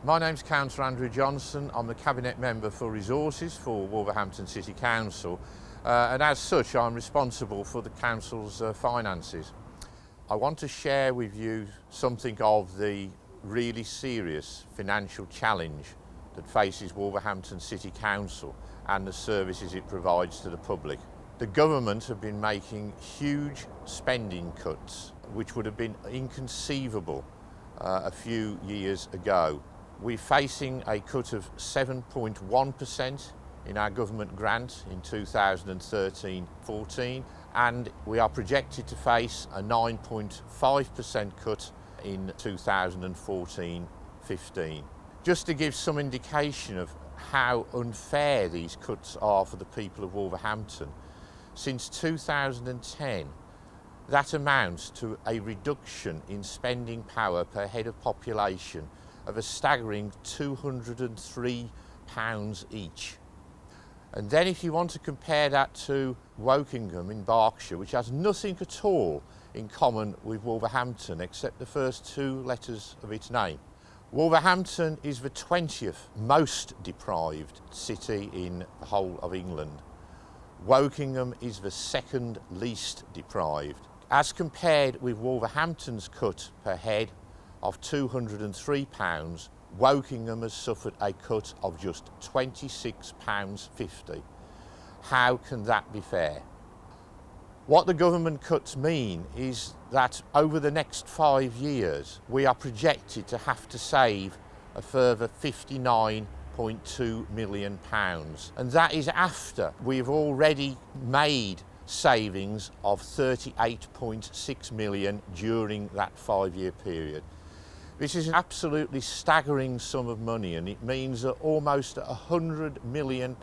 My name's Councillor Andrew Johnson. I'm the Cabinet Member for Resources for Wolverhampton City Council, and as such I'm responsible for the Council's finances. I want to share with you something of the really serious financial challenge that faces Wolverhampton City Council and the services it provides to the public. The government have been making huge spending cuts which would have been inconceivable a few years ago. We're facing a cut of 7.1% in our government grant in 2013-14, and we are projected to face a 9.5% cut in 2014-15. Just to give some indication of how unfair these cuts are for the people of Wolverhampton, since 2010, that amounts to a reduction in spending power per head of population of a staggering £203 each. And then if you want to compare that to Wokingham in Berkshire, which has nothing at all in common with Wolverhampton except the first two letters of its name. Wolverhampton is the 20th most deprived city in the whole of England. Wokingham is the second least deprived. As compared with Wolverhampton's cut per head of £203, Wokingham has suffered a cut of just £26.50. How can that be fair? What the government cuts mean is that over the next 5 years we are projected to have to save a further £59.2 million, and that is after we've already made savings of £38.6 million during that 5-year period. This is an absolutely staggering sum of money, and it means that almost £100 million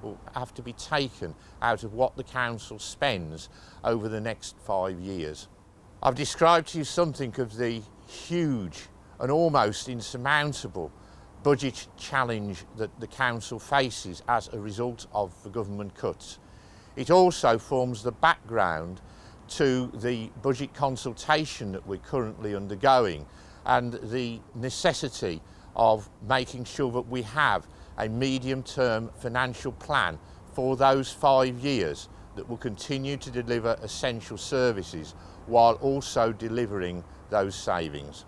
will have to be taken out of what the council spends over the next 5 years. I've described to you something of the huge and almost insurmountable budget challenge that the council faces as a result of the government cuts. It also forms the background to the budget consultation that we're currently undergoing and the necessity of making sure that we have a medium-term financial plan for those 5 years that will continue to deliver essential services while also delivering those savings.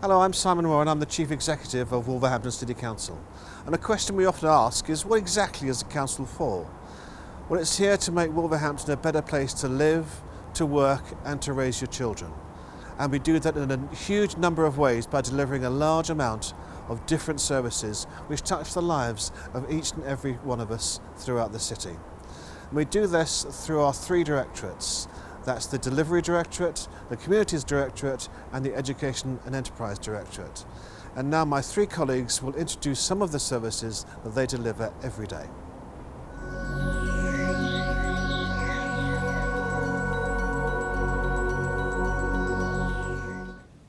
Hello, I'm Simon Warren. I'm the Chief Executive of Wolverhampton City Council. And a question we often ask is, what exactly is the Council for? Well, it's here to make Wolverhampton a better place to live, to work and to raise your children. And we do that in a huge number of ways by delivering a large amount of different services which touch the lives of each and every one of us throughout the city. And we do this through our 3 directorates. That's the Delivery Directorate, the Communities Directorate and the Education and Enterprise Directorate. And now my 3 colleagues will introduce some of the services that they deliver every day.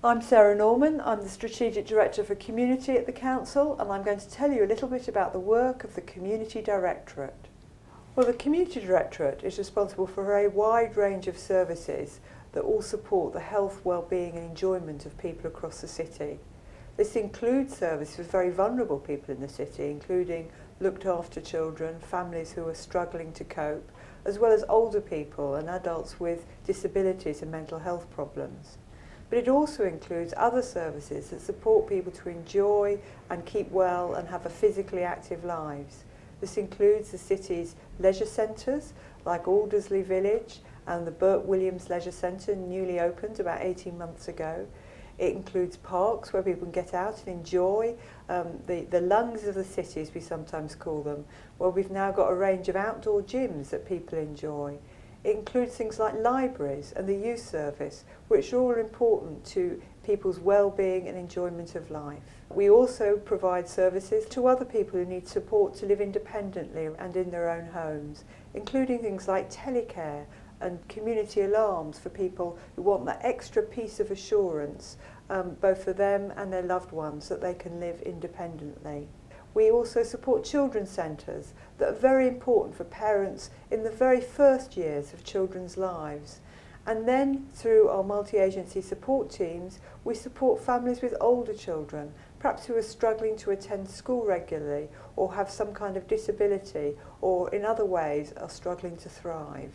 I'm Sarah Norman. I'm the Strategic Director for Community at the Council, and I'm going to tell you a little bit about the work of the Community Directorate. Well, the Community Directorate is responsible for a wide range of services that all support the health, well-being and enjoyment of people across the city. This includes services for very vulnerable people in the city, including looked after children, families who are struggling to cope, as well as older people and adults with disabilities and mental health problems. But it also includes other services that support people to enjoy and keep well and have a physically active lives. This includes the city's leisure centres like Aldersley Village and the Burt Williams Leisure Centre, newly opened about 18 months ago. It includes parks where people can get out and enjoy the lungs of the city, as we sometimes call them, where we've now got a range of outdoor gyms that people enjoy. It includes things like libraries and the youth service, which are all important to people's well-being and enjoyment of life. We also provide services to other people who need support to live independently and in their own homes, including things like telecare and community alarms for people who want that extra piece of assurance, both for them and their loved ones, that they can live independently. We also support children's centres that are very important for parents in the very first years of children's lives. And then through our multi-agency support teams, we support families with older children, perhaps who are struggling to attend school regularly or have some kind of disability or in other ways are struggling to thrive.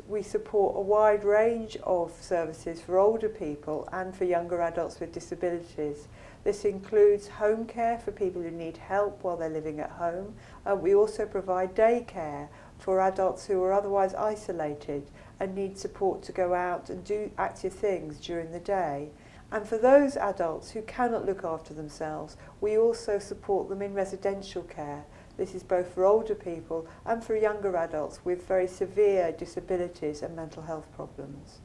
We support a wide range of services for older people and for younger adults with disabilities. This includes home care for people who need help while they're living at home. We also provide day care for adults who are otherwise isolated and need support to go out and do active things during the day. And for those adults who cannot look after themselves, we also support them in residential care. This is both for older people and for younger adults with very severe disabilities and mental health problems.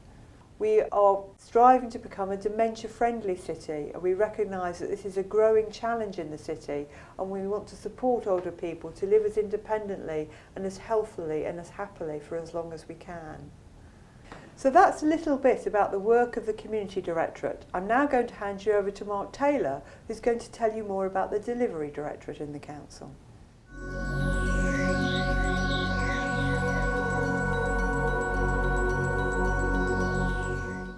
We are striving to become a dementia-friendly city, and we recognise that this is a growing challenge in the city, and we want to support older people to live as independently and as healthily and as happily for as long as we can. So that's a little bit about the work of the Community Directorate. I'm now going to hand you over to Mark Taylor, who's going to tell you more about the Delivery Directorate in the Council.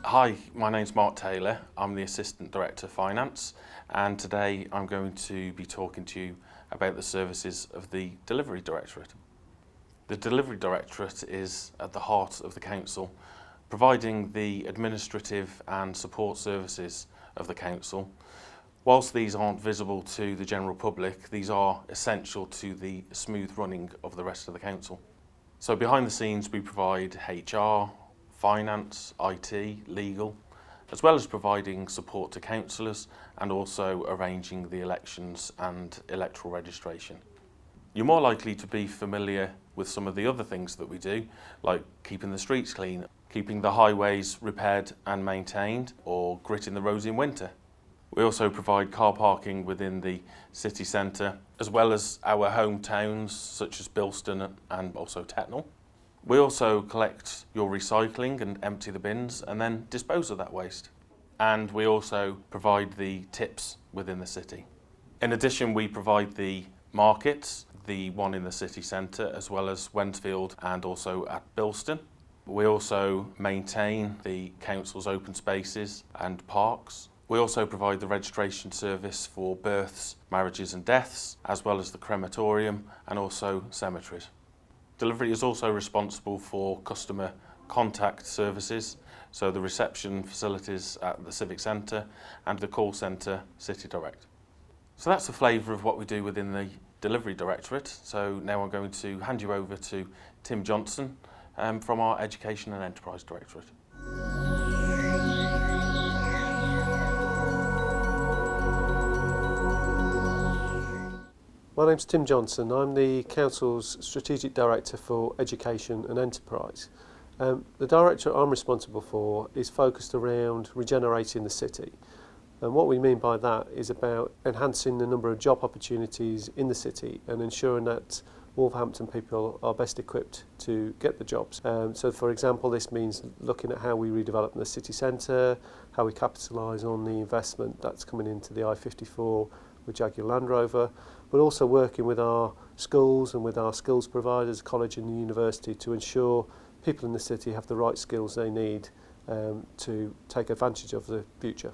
Hi, my name's Mark Taylor. I'm the Assistant Director of Finance, and today I'm going to be talking to you about the services of the Delivery Directorate. The Delivery Directorate is at the heart of the Council, providing the administrative and support services of the Council. Whilst these aren't visible to the general public, these are essential to the smooth running of the rest of the Council. So behind the scenes we provide HR, finance, IT, legal, as well as providing support to councillors and also arranging the elections and electoral registration. You're more likely to be familiar with some of the other things that we do, like keeping the streets clean, keeping the highways repaired and maintained, or gritting the roads in winter. We also provide car parking within the city centre, as well as our hometowns such as Bilston and also Tetnall. We also collect your recycling and empty the bins and then dispose of that waste. And we also provide the tips within the city. In addition, we provide the markets, the one in the city centre, as well as Wensfield and also at Bilston. We also maintain the council's open spaces and parks. We also provide the registration service for births, marriages and deaths, as well as the crematorium and also cemeteries. Delivery is also responsible for customer contact services, so the reception facilities at the Civic Centre and the call centre City Direct. So that's a flavour of what we do within the Delivery Directorate. So now I'm going to hand you over to Tim Johnson from our Education and Enterprise Directorate. My name's Tim Johnson. I'm the Council's Strategic Director for Education and Enterprise. The directorate I'm responsible for is focused around regenerating the city. And what we mean by that is about enhancing the number of job opportunities in the city and ensuring that Wolverhampton people are best equipped to get the jobs. So for example, this means looking at how we redevelop the city centre, how we capitalise on the investment that's coming into the I-54 with Jaguar Land Rover, but also working with our schools and with our skills providers, college and university, to ensure people in the city have the right skills they need to take advantage of the future.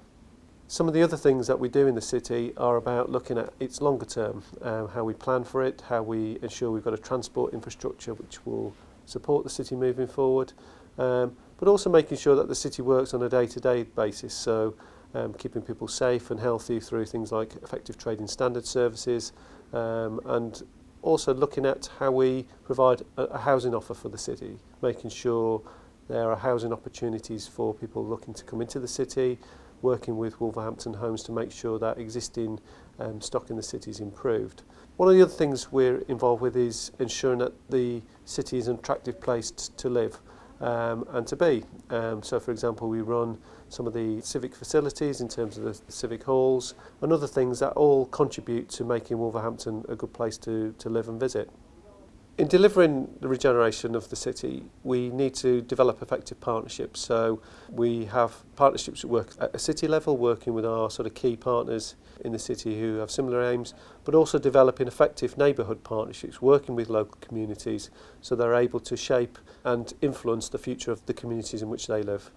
Some of the other things that we do in the city are about looking at its longer term, how we plan for it, how we ensure we've got a transport infrastructure which will support the city moving forward, but also making sure that the city works on a day-to-day basis, so keeping people safe and healthy through things like effective trading standard services, and also looking at how we provide a housing offer for the city, making sure there are housing opportunities for people looking to come into the city, working with Wolverhampton Homes to make sure that existing stock in the city is improved. One of the other things we're involved with is ensuring that the city is an attractive place to live and to be. So for example, we run some of the civic facilities in terms of the civic halls and other things that all contribute to making Wolverhampton a good place to live and visit. In delivering the regeneration of the city, we need to develop effective partnerships. So we have partnerships that work at a city level, working with our sort of key partners in the city who have similar aims, but also developing effective neighbourhood partnerships, working with local communities so they're able to shape and influence the future of the communities in which they live.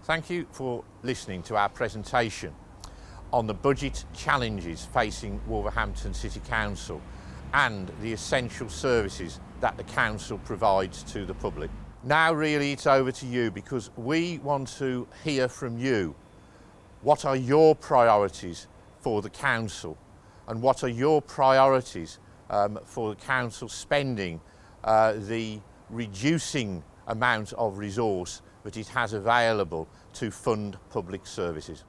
Thank you for listening to our presentation on the budget challenges facing Wolverhampton City Council and the essential services that the council provides to the public. Now really it's over to you, because we want to hear from you. What are your priorities for the council, and what are your priorities for the council spending the reducing amount of resource that it has available to fund public services?